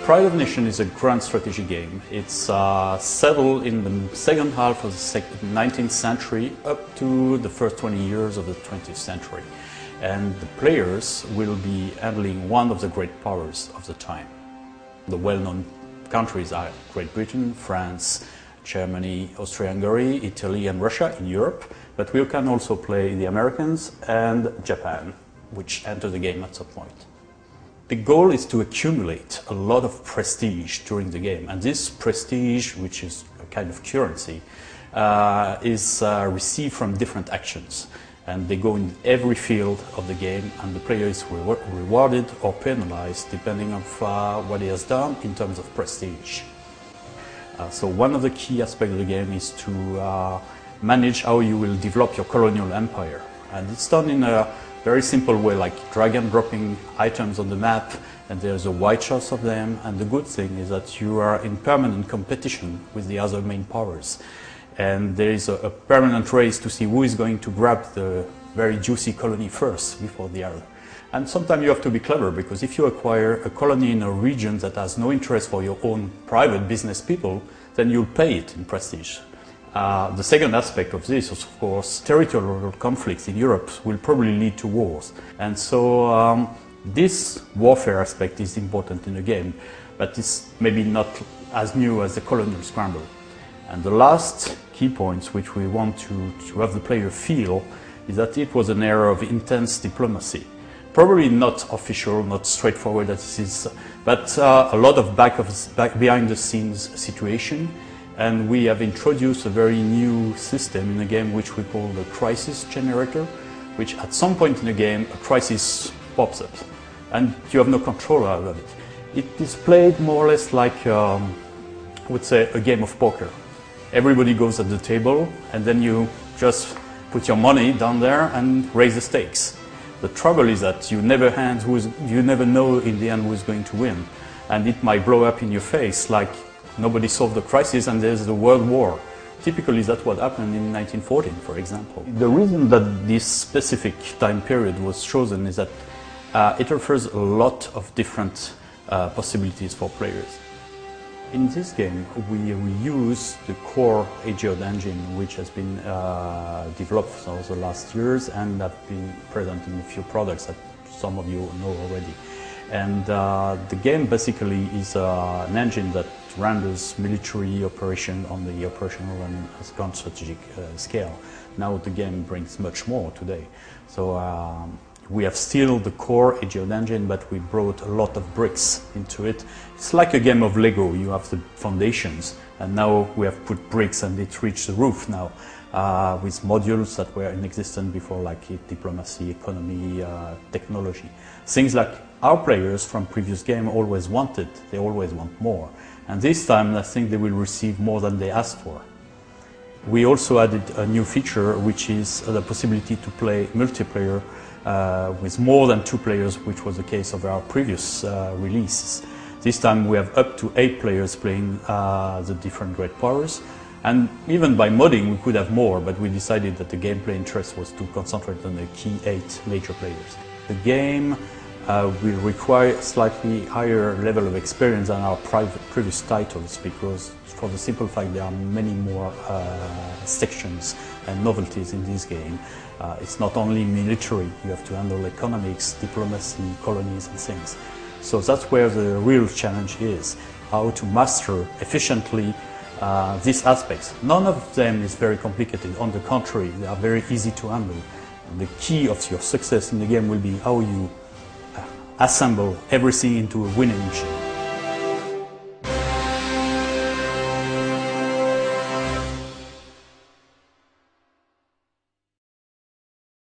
Pride of Nation is a grand strategy game. It's settled in the second half of the 19th century up to the first 20 years of the 20th century. And the players will be handling one of the great powers of the time. The well-known countries are Great Britain, France, Germany, Austria-Hungary, Italy and Russia in Europe, but we can also play the Americans and Japan, which enter the game at some point. The goal is to accumulate a lot of prestige during the game, and this prestige, which is a kind of currency, is received from different actions. And they go in every field of the game, and the player is rewarded or penalized depending on what he has done in terms of prestige. So one of the key aspects of the game is to manage how you will develop your colonial empire. And it's done in a very simple way, like drag and dropping items on the map, and there's a wide choice of them. And the good thing is that you are in permanent competition with the other main powers. And there is a permanent race to see who is going to grab the very juicy colony first before the other. And sometimes you have to be clever, because if you acquire a colony in a region that has no interest for your own private business people, then you'll pay it in prestige. The second aspect of this is, of course, territorial conflicts in Europe will probably lead to wars. And so this warfare aspect is important in the game, but it's maybe not as new as the colonial scramble. And the last key points which we want to have the player feel is that it was an era of intense diplomacy. Probably not official, not straightforward as this is, but a lot of behind the scenes situation. And we have introduced a very new system in the game which we call the crisis generator, which at some point in the game a crisis pops up and you have no control over it. It is played more or less like, I would say, a game of poker. Everybody goes at the table and then you just put your money down there and raise the stakes. The trouble is that you never know in the end who is going to win, and it might blow up in your face like nobody solved the crisis and there's the World War. Typically that's what happened in 1914, for example. The reason that this specific time period was chosen is that it offers a lot of different possibilities for players. In this game, we reuse the core Hesiod engine, which has been developed for the last years and have been present in a few products that some of you know already. And the game basically is an engine that renders military operation on the operational and account strategic scale. Now the game brings much more today. So we have still the core Hesiod engine, but we brought a lot of bricks into it. It's like a game of Lego. You have the foundations, and now we have put bricks and it reached the roof now, with modules that were in existence before, like diplomacy, economy, technology. Things like our players from previous game always wanted. They always want more. And this time I think they will receive more than they asked for. We also added a new feature, which is the possibility to play multiplayer with more than 2 players, which was the case of our previous releases. This time we have up to 8 players playing the different great powers. And even by modding we could have more, but we decided that the gameplay interest was to concentrate on the key 8 major players. The game will require a slightly higher level of experience than our previous titles, because for the simple fact there are many more sections and novelties in this game. It's not only military, you have to handle economics, diplomacy, colonies and things. So that's where the real challenge is, how to master efficiently these aspects. None of them is very complicated, on the contrary, they are very easy to handle. The key of your success in the game will be how you assemble everything into a winning machine.